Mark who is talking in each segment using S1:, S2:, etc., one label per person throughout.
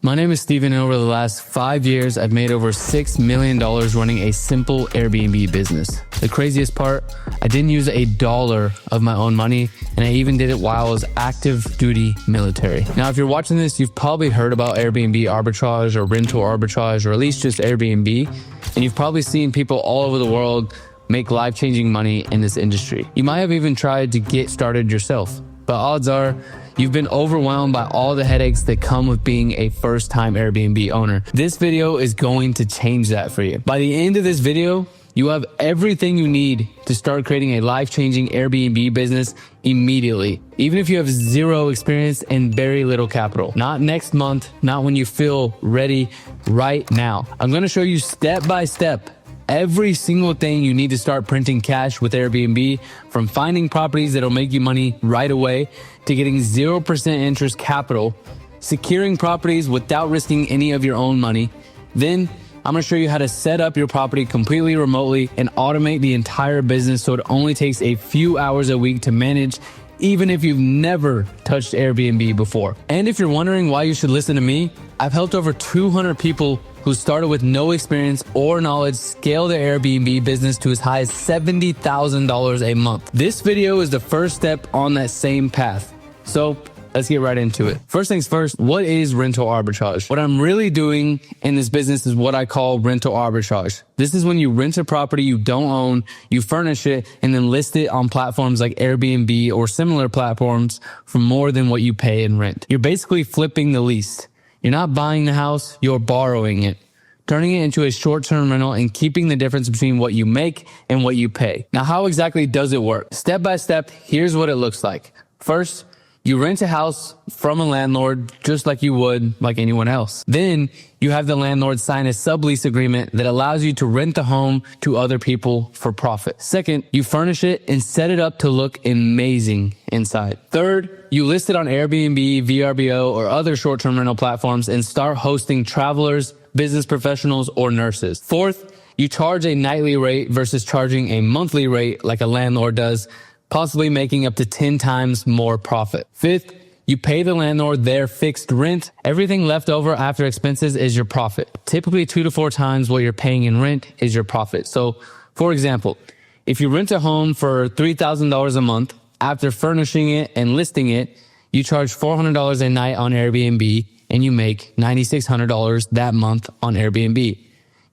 S1: My name is Steven, and over the last 5 years, I've made over $6 million running a simple Airbnb business. The craziest part, I didn't use $1 of my own money, and I even did it while I was active duty military. Now, if you're watching this, you've probably heard about Airbnb arbitrage or rental arbitrage, or at least just Airbnb, and you've probably seen people all over the world make life-changing money in this industry. You might have even tried to get started yourself, but odds are you've been overwhelmed by all the headaches that come with being a first-time Airbnb owner. This video is going to change that for you. By the end of this video, you have everything you need to start creating a life-changing Airbnb business immediately, even if you have zero experience and very little capital. Not next month, not when you feel ready, right now. I'm gonna show you step by step every single thing you need to start printing cash with Airbnb, from finding properties that'll make you money right away to getting 0% interest capital, securing properties without risking any of your own money. Then I'm gonna show you how to set up your property completely remotely and automate the entire business so it only takes a few hours a week to manage, even if you've never touched Airbnb before. And if you're wondering why you should listen to me, I've helped over 200 people who started with no experience or knowledge scale their Airbnb business to as high as $70,000 a month. This video is the first step on that same path. So let's get right into it. First things first, what is rental arbitrage? What I'm really doing in this business is what I call rental arbitrage. This is when you rent a property you don't own, you furnish it, and then list it on platforms like Airbnb or similar platforms for more than what you pay in rent. You're basically flipping the lease. You're not buying the house, you're borrowing it, turning it into a short-term rental and keeping the difference between what you make and what you pay. Now, how exactly does it work? Step by step, here's what it looks like. First, you rent a house from a landlord just like you would like anyone else. Then you have the landlord sign a sublease agreement that allows you to rent the home to other people for profit. Second, you furnish it and set it up to look amazing inside. Third, you list it on Airbnb, VRBO, or other short-term rental platforms and start hosting travelers, business professionals, or nurses. Fourth, you charge a nightly rate versus charging a monthly rate like a landlord does, possibly making up to 10 times more profit. Fifth, you pay the landlord their fixed rent. Everything left over after expenses is your profit. Typically 2 to 4 times what you're paying in rent is your profit. So, for example, if you rent a home for $3,000 a month, after furnishing it and listing it, you charge $400 a night on Airbnb and you make $9,600 that month on Airbnb.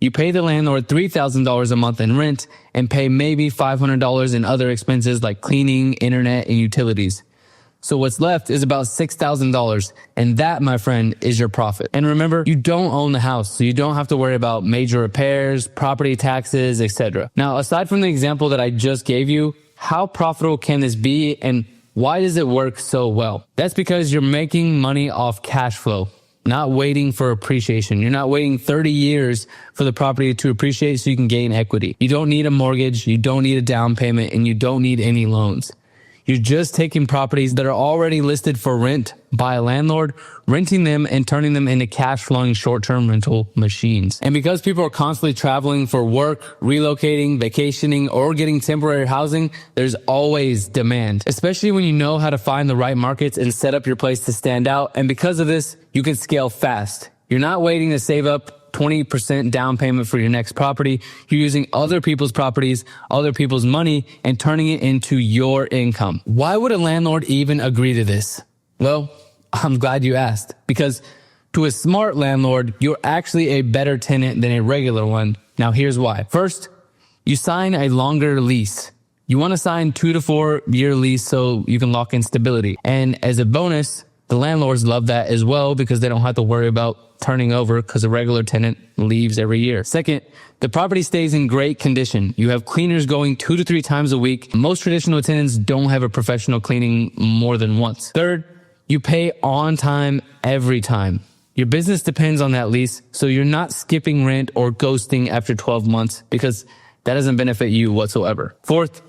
S1: You pay the landlord $3,000 a month in rent and pay maybe $500 in other expenses like cleaning, internet, and utilities. So what's left is about $6,000, and that, my friend, is your profit. And remember, you don't own the house, so you don't have to worry about major repairs, property taxes, etc. Now, aside from the example that I just gave you, how profitable can this be and why does it work so well? That's because you're making money off cash flow, not waiting for appreciation. You're not waiting 30 years for the property to appreciate so you can gain equity. You don't need a mortgage, you don't need a down payment, and you don't need any loans. You're just taking properties that are already listed for rent by a landlord, renting them and turning them into cash flowing short-term rental machines. And because people are constantly traveling for work, relocating, vacationing, or getting temporary housing, there's always demand, especially when you know how to find the right markets and set up your place to stand out. And because of this, you can scale fast. You're not waiting to save up 20% down payment for your next property. You're using other people's properties, other people's money, and turning it into your income. Why would a landlord even agree to this? Well, I'm glad you asked, because to a smart landlord, you're actually a better tenant than a regular one. Now, here's why. First, you sign a longer lease. You want to sign 2 to 4 year lease so you can lock in stability. And as a bonus, the landlords love that as well because they don't have to worry about turning over because a regular tenant leaves every year. Second, the property stays in great condition. You have cleaners going 2 to 3 times a week. Most traditional tenants don't have a professional cleaning more than once. Third, you pay on time every time. Your business depends on that lease, so you're not skipping rent or ghosting after 12 months because that doesn't benefit you whatsoever. Fourth,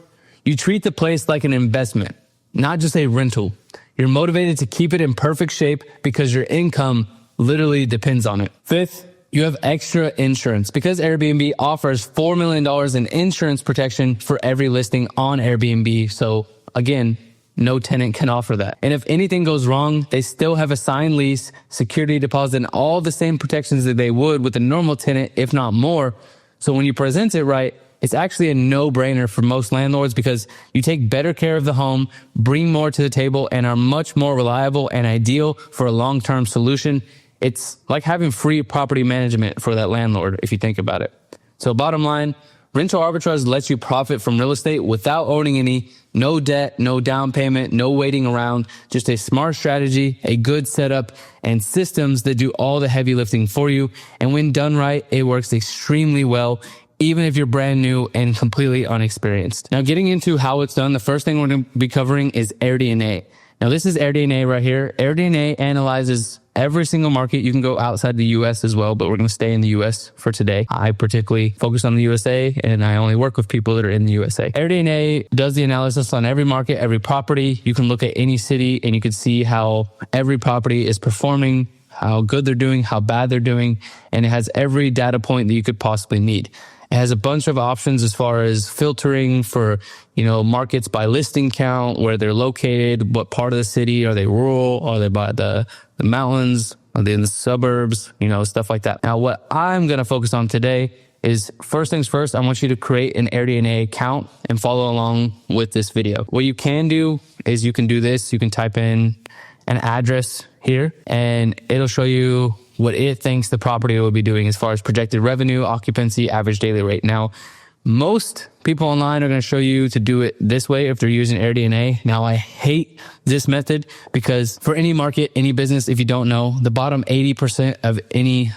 S1: you treat the place like an investment, not just a rental. You're motivated to keep it in perfect shape because your income literally depends on it. Fifth, you have extra insurance because Airbnb offers $4 million in insurance protection for every listing on Airbnb. So again, no tenant can offer that. And if anything goes wrong, they still have a signed lease, security deposit, and all the same protections that they would with a normal tenant, if not more. So when you present it right, it's actually a no-brainer for most landlords because you take better care of the home, bring more to the table, and are much more reliable and ideal for a long-term solution. It's like having free property management for that landlord, if you think about it. So bottom line, rental arbitrage lets you profit from real estate without owning any, no debt, no down payment, no waiting around, just a smart strategy, a good setup, and systems that do all the heavy lifting for you. And when done right, it works extremely well, even if you're brand new and completely unexperienced. Now, getting into how it's done, the first thing we're going to be covering is AirDNA. Now, this is AirDNA right here. AirDNA analyzes every single market. You can go outside the US as well, but we're going to stay in the US for today. I particularly focus on the USA, and I only work with people that are in the USA. AirDNA does the analysis on every market, every property. You can look at any city and you can see how every property is performing, how good they're doing, how bad they're doing, and it has every data point that you could possibly need. It has a bunch of options as far as filtering for, markets by listing count, where they're located, what part of the city, are they rural, are they by the mountains, are they in the suburbs, stuff like that. Now, what I'm going to focus on today is, first things first, I want you to create an AirDNA account and follow along with this video. What you can do is you can do this. You can type in an address here and it'll show you what it thinks the property will be doing as far as projected revenue, occupancy, average daily rate. Now, most people online are going to show you to do it this way if they're using AirDNA. Now, I hate this method because for any market, any business, if you don't know, the bottom 80% of any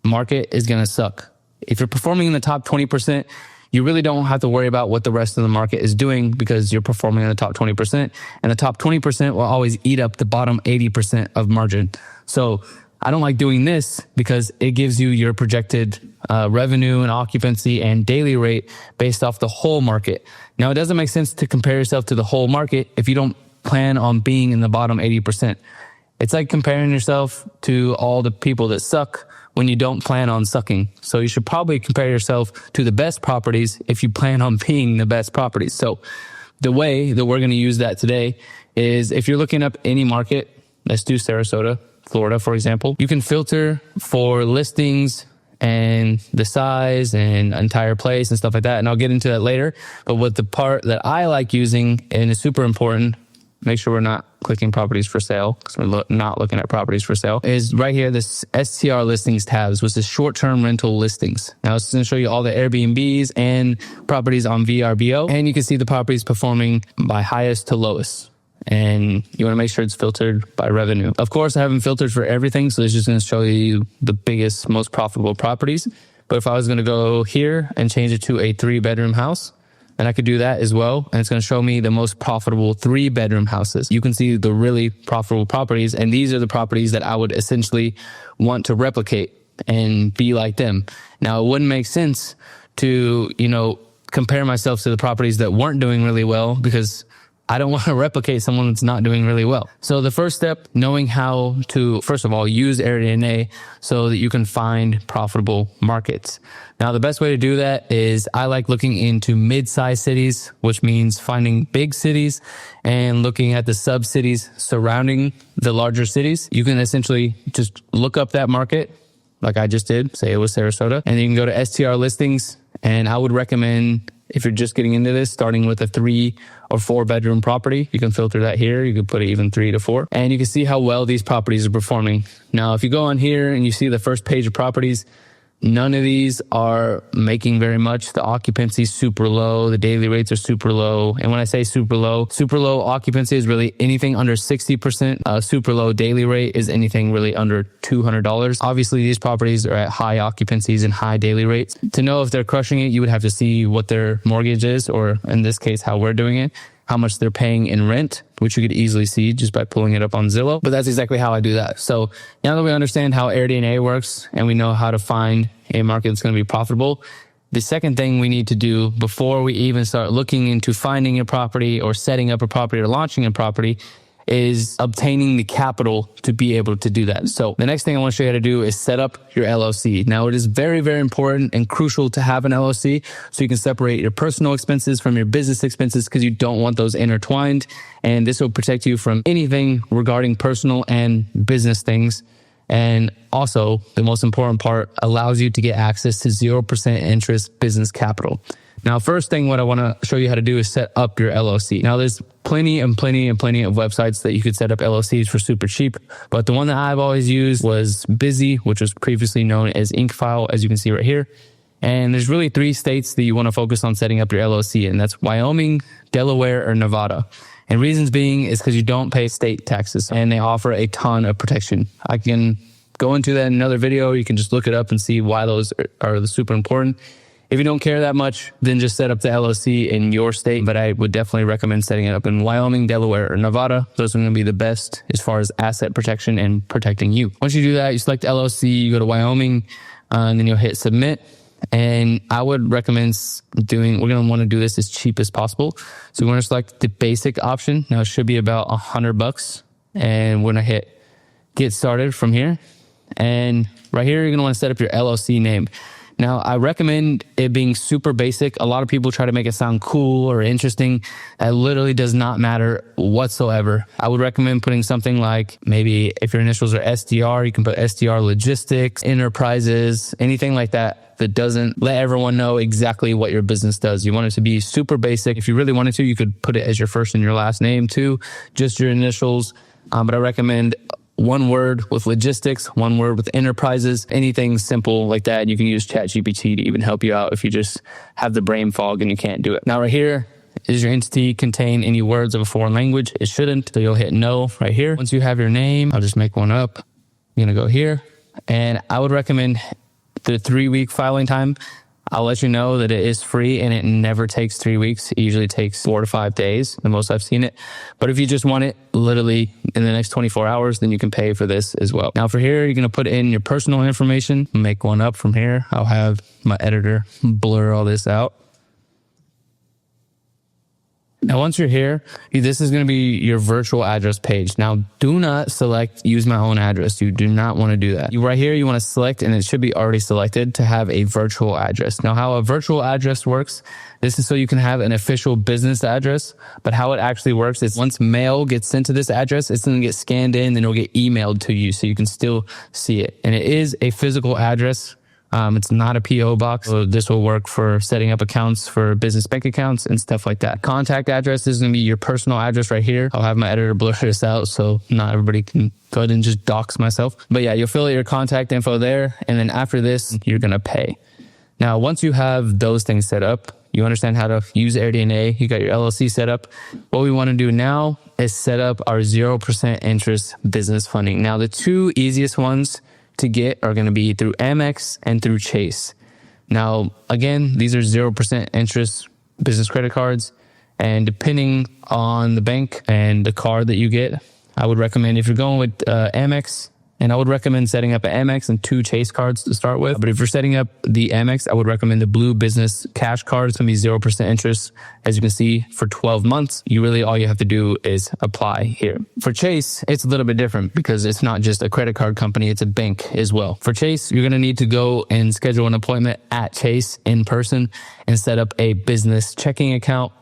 S1: market is going to suck. If you're performing in the top 20%, you really don't have to worry about what the rest of the market is doing because you're performing in the top 20%, and the top 20% will always eat up the bottom 80% of margin. So I don't like doing this because it gives you your projected revenue and occupancy and daily rate based off the whole market. Now, it doesn't make sense to compare yourself to the whole market if you don't plan on being in the bottom 80%. It's like comparing yourself to all the people that suck when you don't plan on sucking. So you should probably compare yourself to the best properties if you plan on being the best properties. So the way that we're going to use that today is, if you're looking up any market, let's do Sarasota, Florida, for example, you can filter for listings and the size and entire place and stuff like that. And I'll get into that later. But what the part that I like using, and is super important, make sure we're not clicking properties for sale because we're not looking at properties for sale, is right here, this STR listings tabs, which is short-term rental listings. Now it's going to show you all the Airbnbs and properties on VRBO. And you can see the properties performing by highest to lowest. And you want to make sure it's filtered by revenue. Of course, I haven't filtered for everything, so it's just going to show you the biggest, most profitable properties. But if I was going to go here and change it to a 3-bedroom house, then I could do that as well. And it's going to show me the most profitable 3-bedroom houses. You can see the really profitable properties. And these are the properties that I would essentially want to replicate and be like them. Now, it wouldn't make sense to, compare myself to the properties that weren't doing really well, because I don't want to replicate someone that's not doing really well. So the first step, knowing how to, first of all, use AirDNA so that you can find profitable markets. Now, the best way to do that is, I like looking into mid-sized cities, which means finding big cities and looking at the sub-cities surrounding the larger cities. You can essentially just look up that market like I just did, say it was Sarasota, and you can go to STR listings. And I would recommend, if you're just getting into this, starting with a 3 or 4 bedroom property. You can filter that here. You could put it even 3 to 4. And you can see how well these properties are performing. Now, if you go on here and you see the first page of properties, none of these are making very much. The occupancy is super low. The daily rates are super low. And when I say super low occupancy is really anything under 60%. Super low daily rate is anything really under $200. Obviously, these properties are at high occupancies and high daily rates. To know if they're crushing it, you would have to see what their mortgage is, or in this case, how we're doing it, how much they're paying in rent, which you could easily see just by pulling it up on Zillow. But that's exactly how I do that. So now that we understand how AirDNA works and we know how to find a market that's going to be profitable, the second thing we need to do before we even start looking into finding a property or setting up a property or launching a property is obtaining the capital to be able to do that. So the next thing I want to show you how to do is set up your LLC. Now, it is very, very important and crucial to have an LLC so you can separate your personal expenses from your business expenses, because you don't want those intertwined. And this will protect you from anything regarding personal and business things. And also, the most important part, allows you to get access to 0% interest business capital. Now, first thing, what I want to show you how to do is set up your LLC. Now, there's plenty of websites that you could set up LLCs for super cheap. But the one that I've always used was Busy, which was previously known as InkFile, as you can see right here. And there's really 3 states that you want to focus on setting up your LLC, and that's Wyoming, Delaware, or Nevada. And reasons being is because you don't pay state taxes, and they offer a ton of protection. I can go into that in another video. You can just look it up and see why those are super important. If you don't care that much, then just set up the LLC in your state. But I would definitely recommend setting it up in Wyoming, Delaware, or Nevada. Those are going to be the best as far as asset protection and protecting you. Once you do that, you select LLC, you go to Wyoming, and then you'll hit submit. And I would recommend we're going to want to do this as cheap as possible. So we're going to select the basic option. Now it should be about $100. And we're going to hit get started from here. And right here, you're going to want to set up your LLC name. Now, I recommend it being super basic. A lot of people try to make it sound cool or interesting. That literally does not matter whatsoever. I would recommend putting something like, maybe if your initials are SDR, you can put SDR Logistics, Enterprises, anything like that doesn't let everyone know exactly what your business does. You want it to be super basic. If you really wanted to, you could put it as your first and your last name too, just your initials. But I recommend one word with logistics, one word with enterprises, anything simple like that. You can use ChatGPT to even help you out if you just have the brain fog and you can't do it. Now right here, does your entity contain any words of a foreign language? It shouldn't, so you'll hit no right here. Once you have your name, I'll just make one up. I'm gonna go here, and I would recommend the 3-week filing time. I'll let you know that it is free and it never takes 3 weeks. It usually takes 4 to 5 days, the most I've seen it. But if you just want it literally in the next 24 hours, then you can pay for this as well. Now for here, you're going to put in your personal information. Make one up from here. I'll have my editor blur all this out. Now, once you're here, this is going to be your virtual address page. Now, do not select use my own address. You do not want to do that. Right here, you want to select, and it should be already selected, to have a virtual address. Now, how a virtual address works, this is so you can have an official business address. But how it actually works is once mail gets sent to this address, it's going to get scanned in, then it'll get emailed to you so you can still see it. And it is a physical address. It's not a PO box. So this will work for setting up accounts for business bank accounts and stuff like that. Contact address is going to be your personal address right here. I'll have my editor blur this out so not everybody can go ahead and just dox myself. But yeah, you'll fill out your contact info there. And then after this, you're going to pay. Now, once you have those things set up, you understand how to use AirBNB, you got your LLC set up. What we want to do now is set up our 0% interest business funding. Now, the 2 easiest ones to get are going to be through Amex and through Chase. Now, again, these are 0% interest business credit cards. And depending on the bank and the card that you get, I would recommend, if you're going with Amex, and I would recommend setting up an Amex and 2 Chase cards to start with. But if you're setting up the Amex, I would recommend the Blue Business Cash Card. It's going to be 0% interest. As you can see, for 12 months, all you have to do is apply here. For Chase, it's a little bit different because it's not just a credit card company, it's a bank as well. For Chase, you're going to need to go and schedule an appointment at Chase in person and set up a business checking account.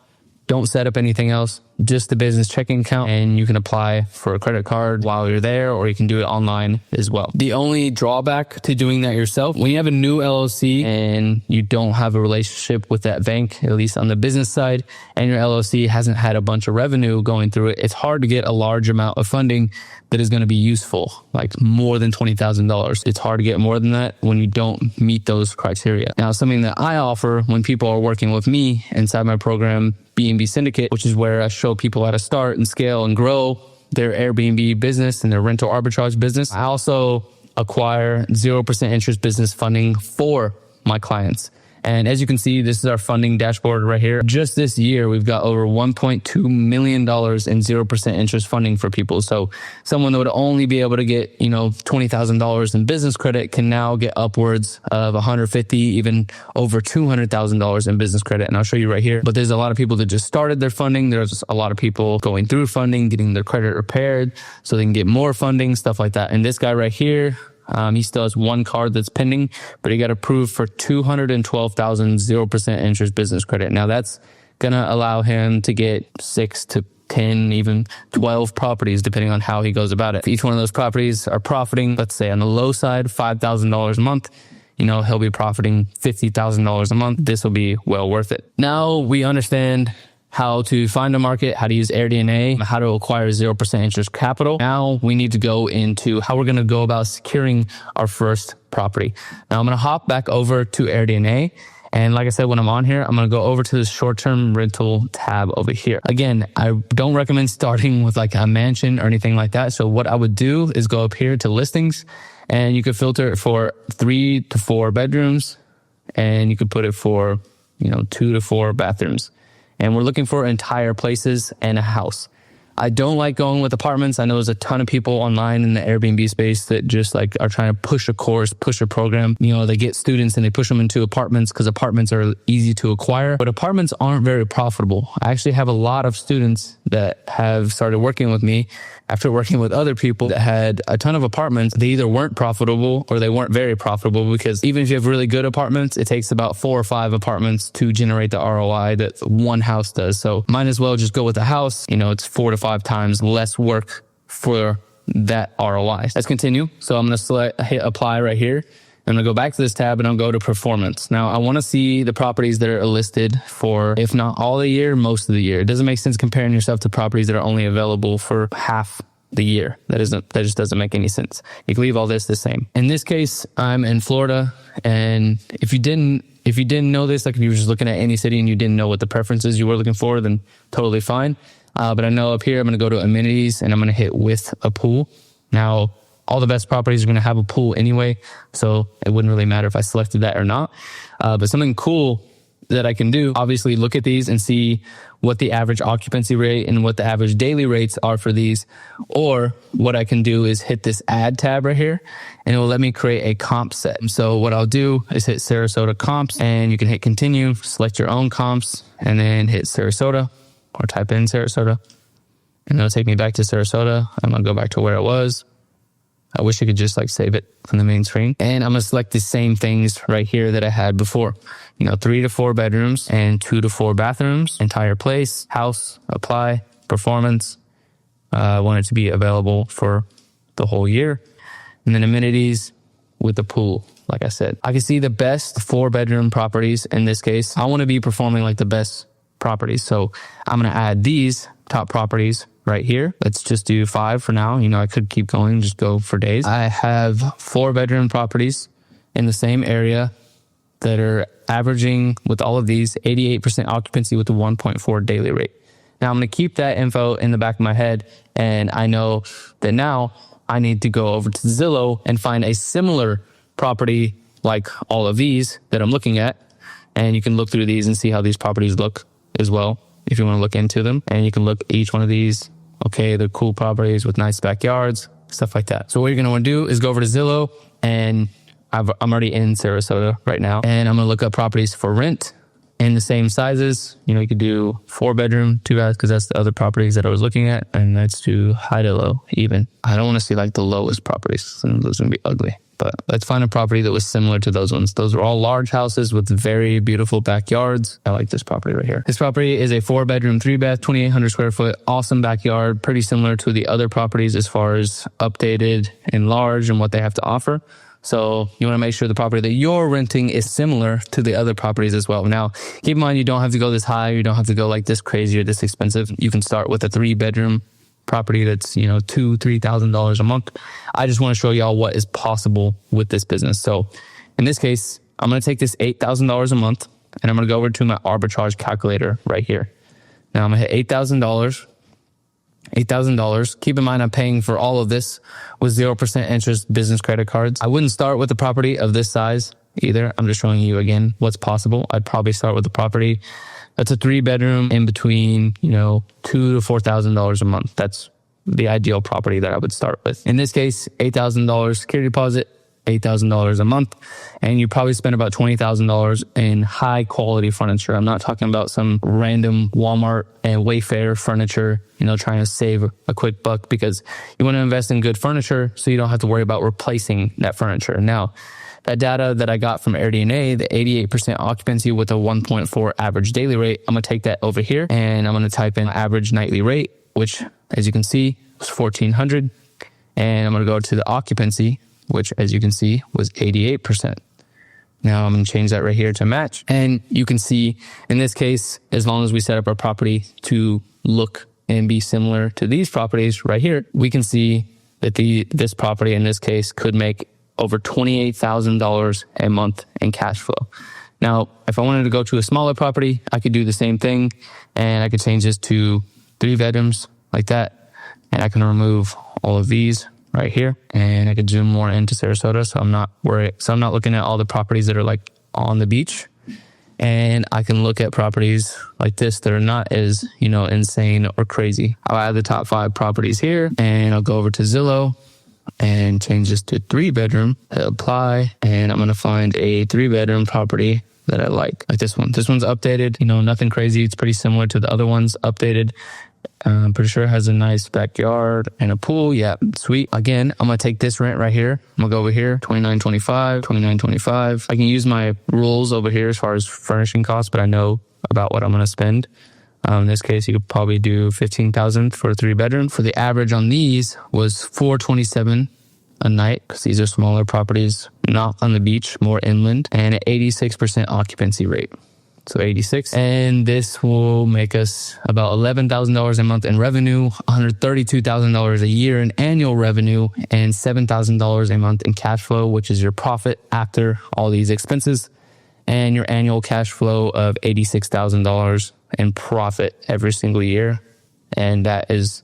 S1: Don't set up anything else, just the business checking account, and you can apply for a credit card while you're there, or you can do it online as well. The only drawback to doing that yourself, when you have a new LLC and you don't have a relationship with that bank, at least on the business side, and your LLC hasn't had a bunch of revenue going through it, it's hard to get a large amount of funding that is going to be useful, like more than $20,000. It's hard to get more than that when you don't meet those criteria. Now, something that I offer when people are working with me inside my program, BNB Syndicate, which is where I show people how to start and scale and grow their Airbnb business and their rental arbitrage business. I also acquire 0% interest business funding for my clients. And as you can see, this is our funding dashboard right here. Just this year, we've got over $1.2 million in 0% interest funding for people. So someone that would only be able to get, $20,000 in business credit can now get upwards of $150, even over $200,000 in business credit. And I'll show you right here. But there's a lot of people that just started their funding. There's a lot of people going through funding, getting their credit repaired so they can get more funding, stuff like that. And this guy right here, he still has one card that's pending, but he got approved for $212,000 0% interest business credit. Now that's going to allow him to get 6 to 10, even 12 properties, depending on how he goes about it. If each one of those properties are profiting, let's say on the low side, $5,000 a month, he'll be profiting $50,000 a month. This will be well worth it. Now we understand how to find a market, how to use AirDNA, how to acquire 0% interest capital. Now we need to go into how we're going to go about securing our first property. Now I'm going to hop back over to AirDNA. And like I said, when I'm on here, I'm going to go over to the short-term rental tab over here. Again, I don't recommend starting with like a mansion or anything like that. So what I would do is go up here to listings, and you could filter it for 3 to 4 bedrooms, and you could put it for, 2 to 4 bathrooms. And we're looking for entire places and a house. I don't like going with apartments. I know there's a ton of people online in the Airbnb space that just like are trying to push a course, push a program. They get students and they push them into apartments because apartments are easy to acquire, but apartments aren't very profitable. I actually have a lot of students that have started working with me after working with other people that had a ton of apartments. They either weren't profitable or they weren't very profitable, because even if you have really good apartments, it takes about 4 or 5 apartments to generate the ROI that one house does. So might as well just go with a house. It's 4 to 5 times less work for that ROI. Let's continue. So I'm going to hit apply right here. I'm going to go back to this tab and I'll go to performance. Now I want to see the properties that are listed for, if not all the year, most of the year. It doesn't make sense comparing yourself to properties that are only available for half the year. That just doesn't make any sense. You can leave all this the same. In this case, I'm in Florida. And if you didn't know this, like if you were just looking at any city and you didn't know what the preferences you were looking for, then totally fine. But I know up here, I'm going to go to amenities and I'm going to hit with a pool. Now, all the best properties are going to have a pool anyway, so it wouldn't really matter if I selected that or not. But something cool that I can do, obviously look at these and see what the average occupancy rate and what the average daily rates are for these. Or what I can do is hit this add tab right here and it will let me create a comp set. So what I'll do is hit Sarasota comps, and you can hit continue, select your own comps, and then hit Sarasota or type in Sarasota. And it'll take me back to Sarasota. I'm going to go back to where it was. I wish I could just like save it from the main screen. And I'm going to select the same things right here that I had before. 3 to 4 bedrooms and 2 to 4 bathrooms, entire place, house, apply, performance. I want it to be available for the whole year. And then amenities with the pool. Like I said, I can see the best 4-bedroom properties. In this case, I want to be performing like the best properties. So I'm going to add these top properties right here. Let's just do 5 for now. I could keep going, just go for days. I have 4-bedroom properties in the same area that are averaging, with all of these, 88% occupancy with a 1.4 daily rate. Now I'm going to keep that info in the back of my head, and I know that now I need to go over to Zillow and find a similar property like all of these that I'm looking at. And you can look through these and see how these properties look as well, if you want to look into them. And you can look at each one of these. Okay, they're cool properties with nice backyards, stuff like that. So what you're going to want to do is go over to Zillow, and I'm already in Sarasota right now. And I'm going to look up properties for rent in the same sizes. You could do 4-bedroom, 2 baths, because that's the other properties that I was looking at. And let's do high to low even. I don't want to see like the lowest properties. Those are going to be ugly. But let's find a property that was similar to those ones. Those are all large houses with very beautiful backyards. I like this property right here. This property is a 4-bedroom, 3-bath, 2,800 square foot, awesome backyard, pretty similar to the other properties as far as updated and large and what they have to offer. So you want to make sure the property that you're renting is similar to the other properties as well. Now, keep in mind, you don't have to go this high. You don't have to go like this crazy or this expensive. You can start with a 3-bedroom property that's, $2,000-$3,000 a month. I just want to show y'all what is possible with this business. So in this case, I'm going to take this $8,000 a month and I'm going to go over to my arbitrage calculator right here. Now I'm going to hit $8,000. Keep in mind, I'm paying for all of this with 0% interest business credit cards. I wouldn't start with a property of this size either. I'm just showing you again what's possible. I'd probably start with a property that's a 3-bedroom in between, you know, $2,000 to $4,000 a month. That's the ideal property that I would start with. In this case, $8,000 security deposit, $8,000 a month, and you probably spend about $20,000 in high quality furniture. I'm not talking about some random Walmart and Wayfair furniture, you know, trying to save a quick buck, because you want to invest in good furniture so you don't have to worry about replacing that furniture. Now, that data that I got from AirBNB, the 88% occupancy with a 1.4 average daily rate, I'm going to take that over here and I'm going to type in average nightly rate, which as you can see was 1,400. And I'm going to go to the occupancy, which as you can see was 88%. Now I'm going to change that right here to match. And you can see in this case, as long as we set up our property to look and be similar to these properties right here, we can see that this property in this case could make over $28,000 a month in cash flow. Now, if I wanted to go to a smaller property, I could do the same thing and I could change this to 3 bedrooms like that. And I can remove all of these right here and I could zoom more into Sarasota. So I'm not worried. So I'm not looking at all the properties that are like on the beach, and I can look at properties like this that are not as, you know, insane or crazy. I'll add the top 5 properties here and I'll go over to Zillow and change this to 3-bedroom, apply, and I'm going to find a 3-bedroom property that I like this one. This one's updated, you know, nothing crazy. It's pretty similar to the other ones, updated. I'm pretty sure it has a nice backyard and a pool. Yeah, sweet. Again, I'm going to take this rent right here. I'm going to go over here, $29.25. I can use my rules over here as far as furnishing costs, but I know about what I'm going to spend. In this case, you could probably do $15,000 for a 3-bedroom. For the average on these was $427 a night, because these are smaller properties, not on the beach, more inland, and an 86% occupancy rate. So 86. And this will make us about $11,000 a month in revenue, $132,000 a year in annual revenue, and $7,000 a month in cash flow, which is your profit after all these expenses, and your annual cash flow of $86,000 in profit every single year. And that is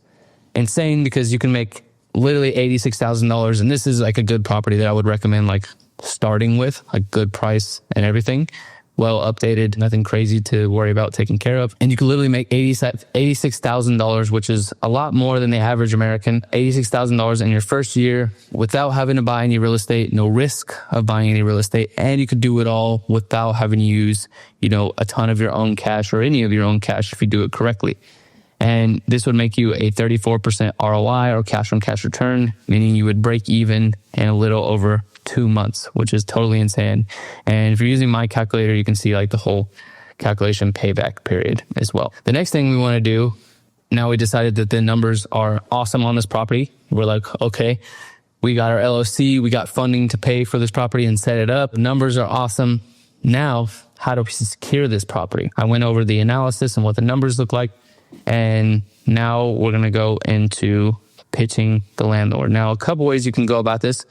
S1: insane, because you can make literally $86,000. And this is like a good property that I would recommend, like starting with a good price and everything. Well updated, nothing crazy to worry about taking care of. And you can literally make $86,000, which is a lot more than the average American. $86,000 in your first year without having to buy any real estate, no risk of buying any real estate. And you could do it all without having to use, you know, a ton of your own cash or any of your own cash if you do it correctly. And this would make you a 34% ROI, or cash on cash return, meaning you would break even in a little over 2 months, which is totally insane. And if you're using my calculator, you can see like the whole calculation payback period as well. The next thing we want to do, now we decided that the numbers are awesome on this property. We're like, okay, we got our LLC, we got funding to pay for this property and set it up. The numbers are awesome. Now, how do we secure this property? I went over the analysis and what the numbers look like. And now we're going to go into pitching the landlord. Now, a couple ways you can go about this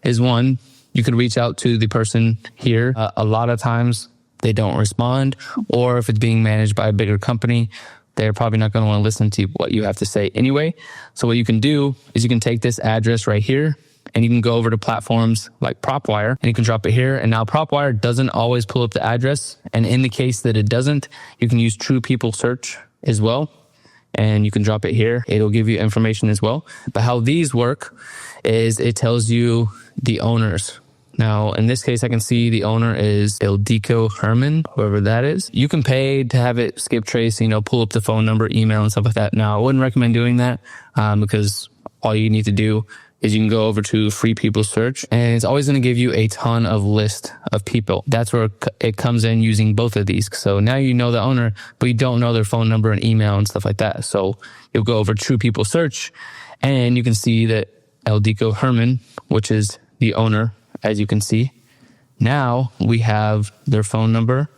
S1: is, one, you could reach out to the person here. A lot of times they don't respond, or if it's being managed by a bigger company, they're probably not going to want to listen to what you have to say anyway. So what you can do is you can take this address right here and you can go over to platforms like PropWire and you can drop it here. And now PropWire doesn't always pull up the address. And in the case that it doesn't, you can use True People Search as well. And you can drop it here. It'll give you information as well. But how these work is it tells you the owners. Now, in this case, I can see the owner is Ildiko Herman, whoever that is. You can pay to have it skip trace, you know, pull up the phone number, email, and stuff like that. Now, I wouldn't recommend doing that because all you need to do is you can go over to Free People Search, and it's always going to give you a ton of list of people. That's where it comes in using both of these. So now you know the owner, but you don't know their phone number and email and stuff like that. So you'll go over True People Search, and you can see that Ildiko Herman, which is the owner, as you can see. Now we have their phone number,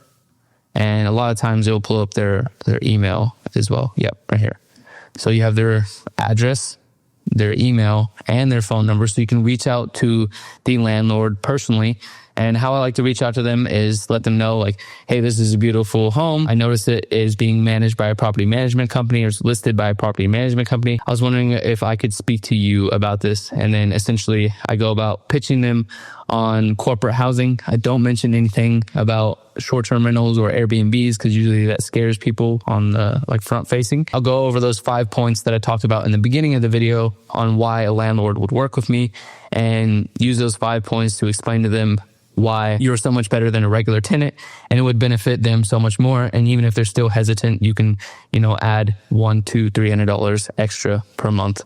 S1: and a lot of times it'll pull up their email as well. Yep, right here. So you have their address, their email, and their phone number, so you can reach out to the landlord personally And how I like to reach out to them is let them know like, hey, this is a beautiful home. I noticed it is being managed by a property management company or is listed by a property management company. I was wondering if I could speak to you about this. And then essentially I go about pitching them on corporate housing. I don't mention anything about short-term rentals or Airbnbs because usually that scares people on the like front facing. I'll go over those 5 points that I talked about in the beginning of the video on why a landlord would work with me and use those 5 points to explain to them why you're so much better than a regular tenant and it would benefit them so much more. And even if they're still hesitant, you can, add $100, $200, $300 extra per month,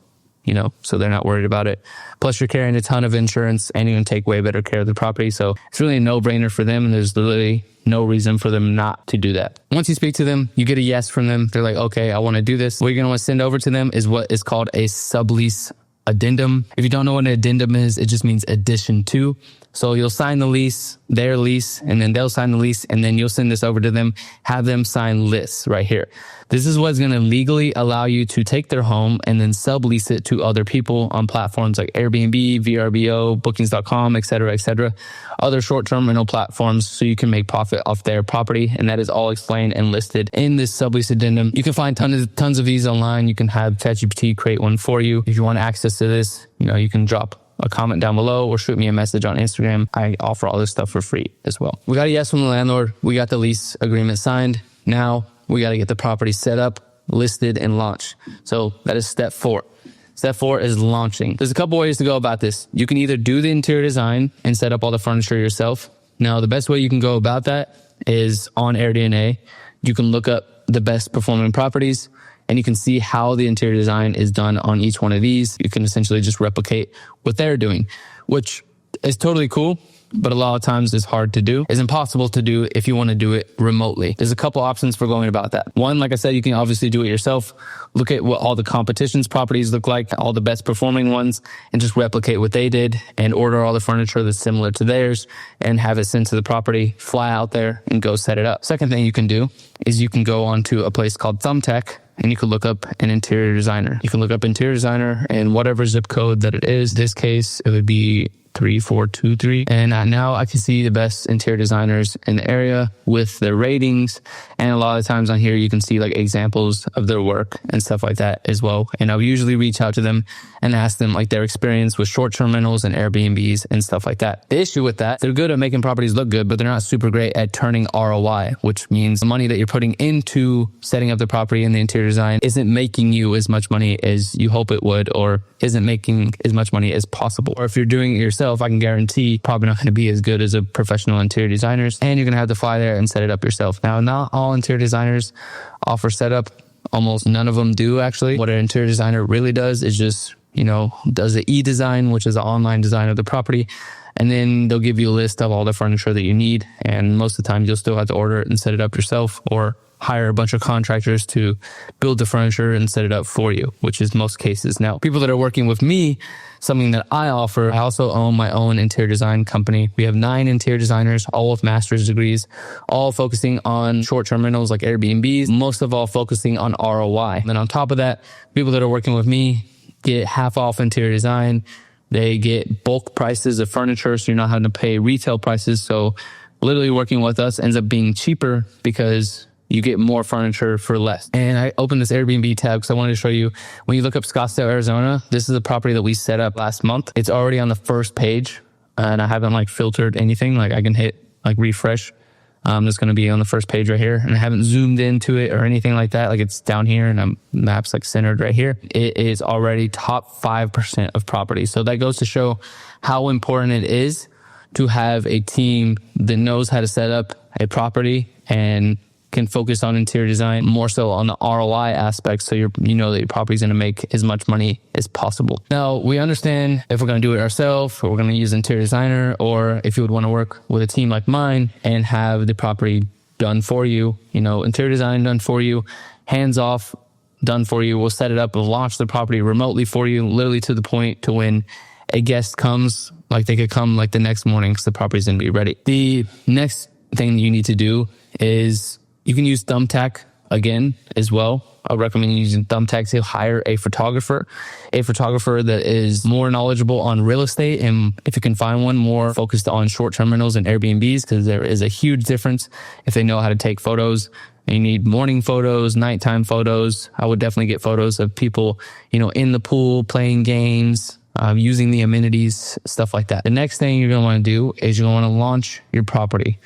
S1: so they're not worried about it. Plus you're carrying a ton of insurance and you're going to take way better care of the property. So it's really a no-brainer for them. And there's literally no reason for them not to do that. Once you speak to them, you get a yes from them. They're like, okay, I want to do this. What you're going to want to send over to them is what is called a sublease addendum. If you don't know what an addendum is, it just means addition to. So you'll sign the lease, their lease, and then they'll sign the lease, and then you'll send this over to them, have them sign lists right here. This is what's going to legally allow you to take their home and then sublease it to other people on platforms like Airbnb, VRBO, bookings.com, etc., other short-term rental platforms so you can make profit off their property. And that is all explained and listed in this sublease addendum. You can find tons of these online. You can have ChatGPT create one for you. If you want access to this, you can drop a comment down below or shoot me a message on Instagram. I offer all this stuff for free as well. We got a yes from the landlord. We got the lease agreement signed. Now we got to get the property set up, listed, and launched. So that is step 4. Step 4 is launching. There's a couple ways to go about this. You can either do the interior design and set up all the furniture yourself. Now, the best way you can go about that is on AirBNB. You can look up the best performing properties and you can see how the interior design is done on each one of these. You can essentially just replicate what they're doing, which is totally cool, but a lot of times it's hard to do. It's impossible to do if you want to do it remotely. There's a couple options for going about that. One, like I said, you can obviously do it yourself. Look at what all the competition's properties look like, all the best performing ones, and just replicate what they did and order all the furniture that's similar to theirs and have it sent to the property, fly out there and go set it up. Second thing you can do is you can go onto a place called Thumbtack and you can look up an interior designer. You can look up interior designer in whatever zip code that it is. In this case, it would be 3423. And now I can see the best interior designers in the area with their ratings. And a lot of times on here, you can see like examples of their work and stuff like that as well. And I'll usually reach out to them and ask them like their experience with short-term rentals and Airbnbs and stuff like that. The issue with that, they're good at making properties look good, but they're not super great at turning ROI, which means the money that you're putting into setting up the property and the interior design isn't making you as much money as you hope it would, or isn't making as much money as possible. Or if you're doing it yourself, I can guarantee probably not going to be as good as a professional interior designers, and you're going to have to fly there and set it up yourself. Now, not all interior designers offer setup. Almost none of them do, actually. What an interior designer really does is just, does the e-design, which is the online design of the property. And then they'll give you a list of all the furniture that you need. And most of the time you'll still have to order it and set it up yourself, or hire a bunch of contractors to build the furniture and set it up for you, which is most cases. Now, people that are working with me, something that I offer, I also own my own interior design company. We have 9 interior designers, all with master's degrees, all focusing on short-term rentals like Airbnbs, most of all focusing on ROI. And then on top of that, people that are working with me get half off interior design. They get bulk prices of furniture, so you're not having to pay retail prices. So literally working with us ends up being cheaper because you get more furniture for less. And I opened this Airbnb tab because I wanted to show you, when you look up Scottsdale, Arizona, this is a property that we set up last month. It's already on the first page and I haven't filtered anything. I can hit refresh. It's going to be on the first page right here, and I haven't zoomed into it or anything like that. It's down here and maps centered right here. It is already top 5% of property. So that goes to show how important it is to have a team that knows how to set up a property and can focus on interior design more so on the ROI aspect, so that your property's going to make as much money as possible. Now, we understand if we're going to do it ourselves, or we're going to use an interior designer, or if you would want to work with a team like mine and have the property done for you, interior design done for you, hands off done for you. We'll set it up, we'll launch the property remotely for you, literally to the point to when a guest comes, they could come the next morning because the property's going to be ready. The next thing you need to do is you can use Thumbtack again, as well, I recommend using thumbtacks to hire a photographer that is more knowledgeable on real estate. And if you can find one, more focused on short-term rentals and Airbnbs, because there is a huge difference if they know how to take photos. And you need morning photos, nighttime photos. I would definitely get photos of people, in the pool, playing games, using the amenities, stuff like that. The next thing you're going to want to do is you're going to want to launch your property.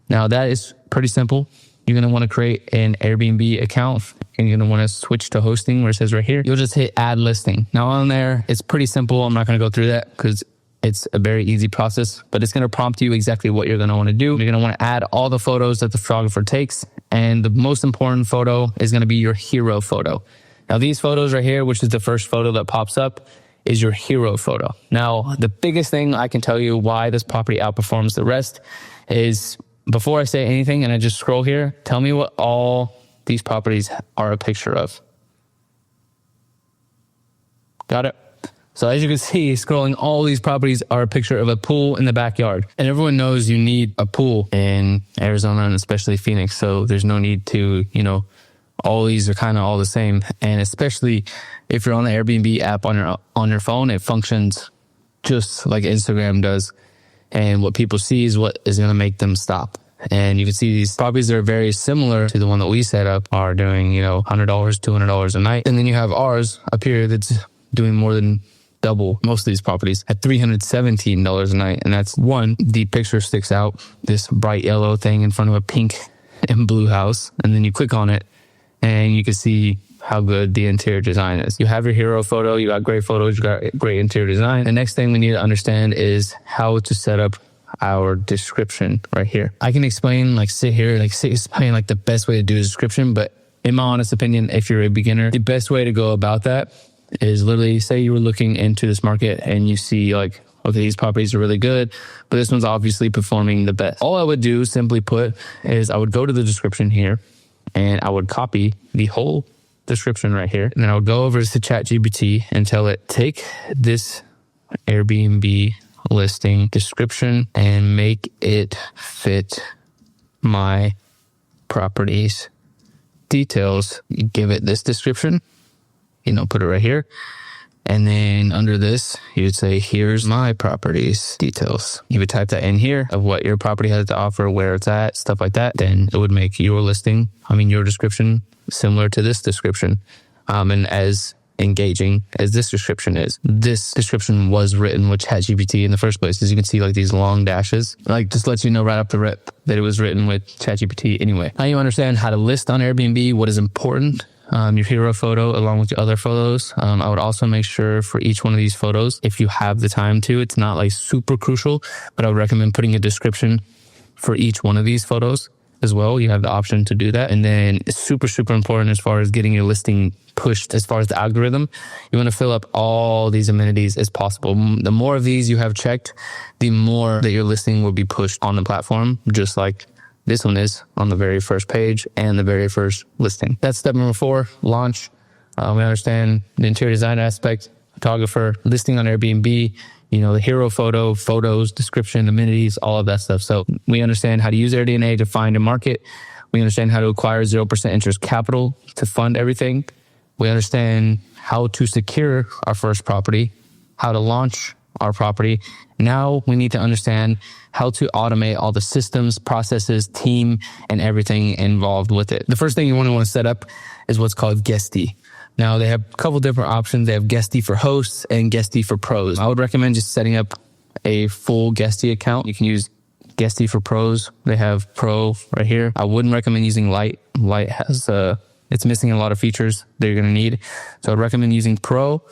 S1: Now that is pretty simple. You're going to want to create an Airbnb account, and you're going to want to switch to hosting where it says right here. You'll just hit add listing. Now on there, it's pretty simple. I'm not going to go through that because it's a very easy process, but it's going to prompt you exactly what you're going to want to do. You're going to want to add all the photos that the photographer takes. And the most important photo is going to be your hero photo. Now these photos right here, which is the first photo that pops up, is your hero photo. Now, the biggest thing I can tell you why this property outperforms the rest is, before I say anything and I just scroll here, tell me what all these properties are a picture of. Got it? So as you can see, scrolling, all these properties are a picture of a pool in the backyard. And everyone knows you need a pool in Arizona and especially Phoenix. So there's no need to, all these are kind of all the same. And especially if you're on the Airbnb app on your phone, it functions just like Instagram does. And what people see is what is going to make them stop. And you can see these properties that are very similar to the one that we set up are doing, $100, $200 a night. And then you have ours up here that's doing more than double most of these properties at $317 a night. And that's one, the picture sticks out, this bright yellow thing in front of a pink and blue house. And then you click on it and you can see how good the interior design is. You have your hero photo, you got great photos, you got great interior design. The next thing we need to understand is how to set up our description right here. I can explain, explain the best way to do a description, but in my honest opinion, if you're a beginner, the best way to go about that is literally, say you were looking into this market and you see okay, these properties are really good, but this one's obviously performing the best. All I would do, simply put, is I would go to the description here and I would copy the whole description right here. And then I would go over to ChatGPT and tell it, take this Airbnb listing description and make it fit my property's details. You give it this description, put it right here. And then under this, you would say, here's my property's details. You would type that in here of what your property has to offer, where it's at, stuff like that. Then it would make your your description similar to this description. And as engaging as this description is. This description was written with ChatGPT in the first place. As you can see, these long dashes, just lets you know right up the rip that it was written with ChatGPT anyway. Now you understand how to list on Airbnb, what is important. Your hero photo along with your other photos. I would also make sure for each one of these photos, if you have the time to, it's not super crucial, but I would recommend putting a description for each one of these photos as well. You have the option to do that. And then it's super, super important as far as getting your listing pushed. As far as the algorithm, you want to fill up all these amenities as possible. The more of these you have checked, the more that your listing will be pushed on the platform, just like this one is on the very first page and the very first listing. That's step number 4, launch. We understand the interior design aspect, photographer, listing on Airbnb, the hero photo, photos, description, amenities, all of that stuff. So we understand how to use AirDNA to find a market. We understand how to acquire 0% interest capital to fund everything. We understand how to secure our first property, how to launch our property. Now we need to understand how to automate all the systems, processes, team, and everything involved with it. The first thing you want to set up is what's called Guesty. Now they have a couple different options. They have Guesty for hosts and Guesty for pros. I would recommend just setting up a full Guesty account. You can use Guesty for pros. They have pro right here. I wouldn't recommend using Lite. Lite has it's missing a lot of features that you're going to need. So I'd recommend using pro.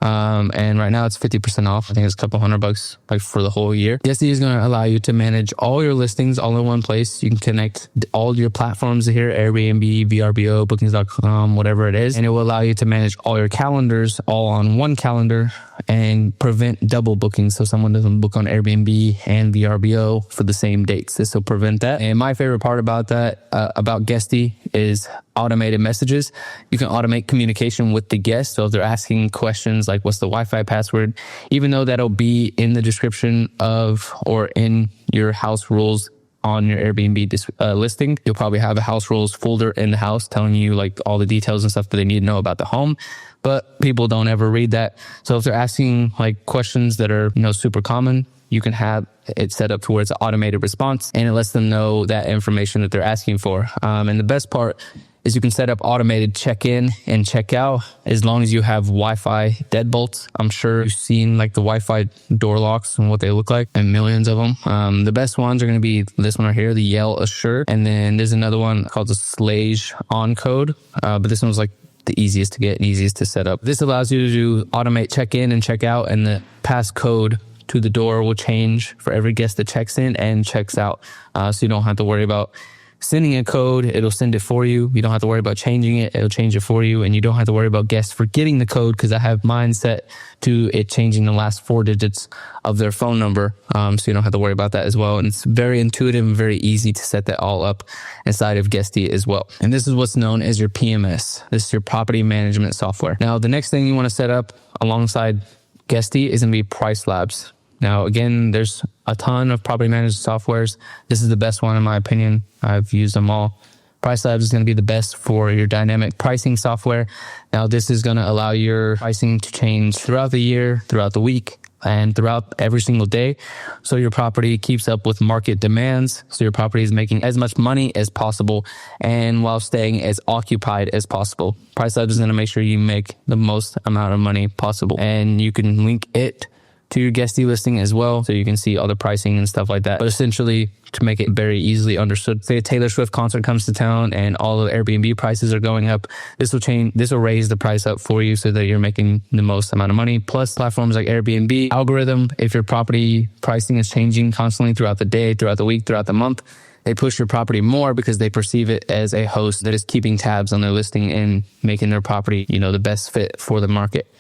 S1: And right now it's 50% off. I think it's a couple $100 for the whole year. Guesty is going to allow you to manage all your listings all in one place. You can connect all your platforms here, Airbnb, VRBO, bookings.com, whatever it is. And it will allow you to manage all your calendars all on one calendar and prevent double bookings. So someone doesn't book on Airbnb and VRBO for the same dates. This will prevent that. And my favorite part about that, about Guesty, is automated messages. You can automate communication with the guest. So if they're asking questions like what's the Wi-Fi password, even though that'll be in the description of or in your house rules on your Airbnb listing, you'll probably have a house rules folder in the house telling you like all the details and stuff that they need to know about the home. But people don't ever read that. So if they're asking like questions that are, super common, you can have it set up to where it's an automated response and it lets them know that information that they're asking for. And the best part is you can set up automated check-in and check-out as long as you have Wi-Fi deadbolts. I'm sure you've seen like the Wi-Fi door locks and what they look like, and millions of them. The best ones are going to be this one right here, the Yell Assure. And then there's another one called the Slage On Code. But this one's like the easiest to get and easiest to set up. This allows you to automate check-in and check-out, and the passcode to the door will change for every guest that checks in and checks out. So you don't have to worry about sending a code. It'll send it for you. You don't have to worry about changing it. It'll change it for you. And you don't have to worry about guests forgetting the code, because I have mine set to it changing the last 4 digits of their phone number. So you don't have to worry about that as well. And it's very intuitive and very easy to set that all up inside of Guesty as well. And this is what's known as your PMS. This is your property management software. Now, the next thing you want to set up alongside Guesty is going to be Price Labs. Now, again, there's a ton of property management softwares. This is the best one in my opinion. I've used them all. Price Labs is going to be the best for your dynamic pricing software. Now, this is going to allow your pricing to change throughout the year, throughout the week, and throughout every single day. So your property keeps up with market demands. So your property is making as much money as possible and while staying as occupied as possible. Price Labs is going to make sure you make the most amount of money possible. And you can link it to your Guesty listing as well, so you can see all the pricing and stuff like that. But essentially, to make it very easily understood, say a Taylor Swift concert comes to town and all the Airbnb prices are going up, this will raise the price up for you so that you're making the most amount of money. Plus platforms like Airbnb algorithm, if your property pricing is changing constantly throughout the day, throughout the week, throughout the month, they push your property more because they perceive it as a host that is keeping tabs on their listing and making their property, the best fit for the market.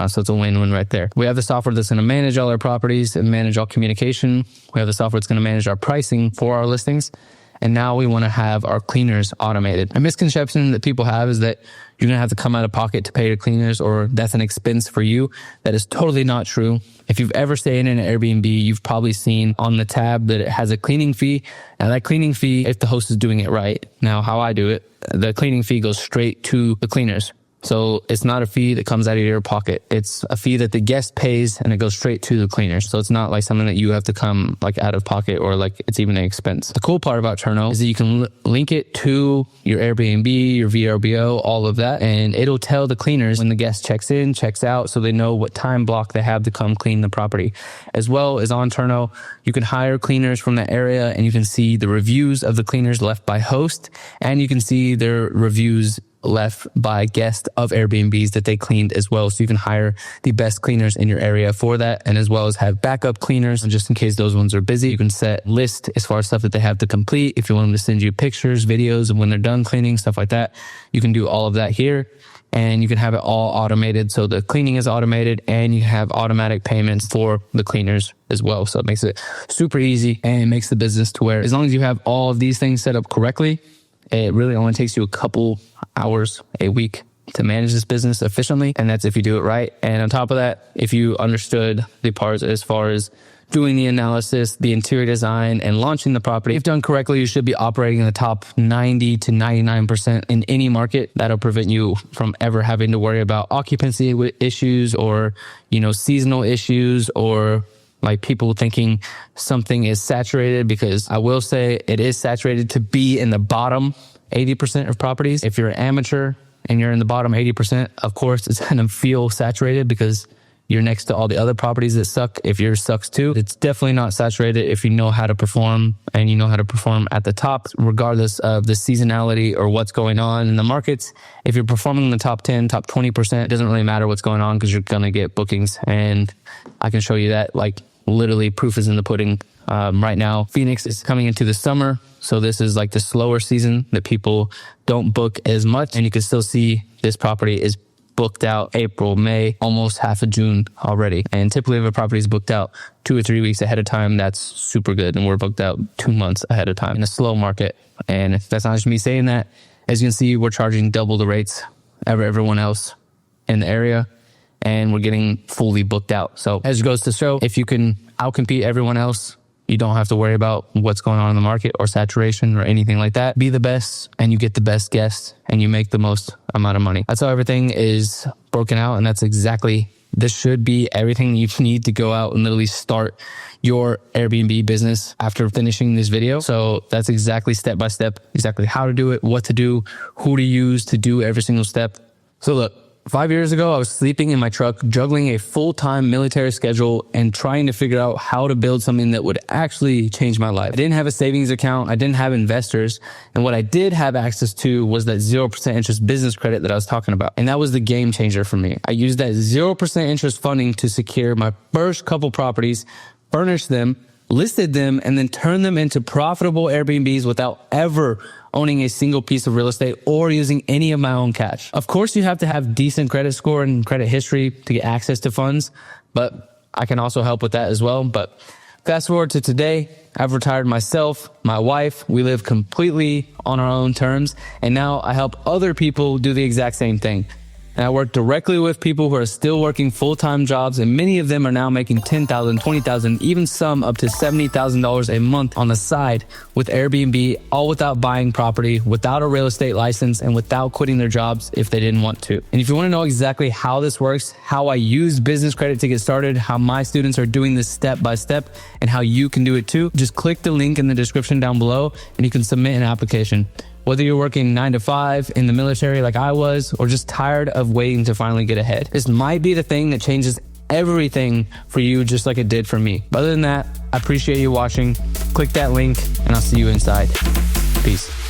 S1: So it's a win-win right there. We have the software that's going to manage all our properties and manage all communication. We have the software that's going to manage our pricing for our listings. And now we want to have our cleaners automated. A misconception that people have is that you're going to have to come out of pocket to pay your cleaners, or that's an expense for you. That is totally not true. If you've ever stayed in an Airbnb, you've probably seen on the tab that it has a cleaning fee. Now that cleaning fee, if the host is doing it right. Now how I do it, the cleaning fee goes straight to the cleaners. So it's not a fee that comes out of your pocket. It's a fee that the guest pays and it goes straight to the cleaners. So it's not like something that you have to come like out of pocket or like it's even an expense. The cool part about Turno is that you can link it to your Airbnb, your VRBO, all of that. And it'll tell the cleaners when the guest checks in, checks out, so they know what time block they have to come clean the property. As well as on Turno, you can hire cleaners from that area and you can see the reviews of the cleaners left by host, and you can see their reviews left by guests of Airbnbs that they cleaned as well. So you can hire the best cleaners in your area for that, and as well as have backup cleaners just in case those ones are busy. You can set list as far as stuff that they have to complete. If you want them to send you pictures, videos of when they're done cleaning, stuff like that, you can do all of that here. And you can have it all automated. So the cleaning is automated and you have automatic payments for the cleaners as well. So it makes it super easy and it makes the business to where as long as you have all of these things set up correctly, it really only takes you a couple hours a week to manage this business efficiently. And that's if you do it right. And on top of that, if you understood the parts as far as doing the analysis, the interior design, and launching the property, if done correctly, you should be operating in the top 90 to 99% in any market. That'll prevent you from ever having to worry about occupancy issues or, seasonal issues or like people thinking something is saturated, because I will say it is saturated to be in the bottom 80% of properties. If you're an amateur and you're in the bottom 80%, of course, it's going to feel saturated because you're next to all the other properties that suck. If yours sucks too, it's definitely not saturated if you know how to perform and you know how to perform at the top, regardless of the seasonality or what's going on in the markets. If you're performing in the top 10, top 20%, it doesn't really matter what's going on because you're going to get bookings. And I can show you that, like literally proof is in the pudding. Right now, Phoenix is coming into the summer. So this is like the slower season that people don't book as much. And you can still see this property is booked out April, May, almost half of June already. And typically if a property is booked out 2 or 3 weeks ahead of time, that's super good. And we're booked out 2 months ahead of time in a slow market. And if that's not just me saying that, as you can see, we're charging double the rates of everyone else in the area. And we're getting fully booked out. So as it goes to show, if you can outcompete everyone else, You don't have to worry about what's going on in the market or saturation or anything like that. Be the best and you get the best guests and you make the most amount of money. That's how everything is broken out. And that's exactly, this should be everything you need to go out and literally start your Airbnb business after finishing this video. So that's exactly step by step, exactly how to do it, what to do, who to use to do every single step. So look, 5 years ago, I was sleeping in my truck, juggling a full-time military schedule and trying to figure out how to build something that would actually change my life. I didn't have a savings account. I didn't have investors. And what I did have access to was that 0% interest business credit that I was talking about. And that was the game changer for me. I used that 0% interest funding to secure my first couple properties, furnish them, listed them, and then turn them into profitable Airbnbs without ever owning a single piece of real estate or using any of my own cash. Of course, you have to have decent credit score and credit history to get access to funds, but I can also help with that as well. But fast forward to today, I've retired myself, my wife, we live completely on our own terms, and now I help other people do the exact same thing. And I work directly with people who are still working full-time jobs, and many of them are now making $10,000, $20,000, even some up to $70,000 a month on the side with Airbnb, all without buying property, without a real estate license, and without quitting their jobs if they didn't want to. And if you want to know exactly how this works, how I use business credit to get started, how my students are doing this step by step, and how you can do it too, just click the link in the description down below and you can submit an application. Whether you're working 9 to 5 in the military like I was, or just tired of waiting to finally get ahead, this might be the thing that changes everything for you, just like it did for me. But other than that, I appreciate you watching. Click that link and I'll see you inside. Peace.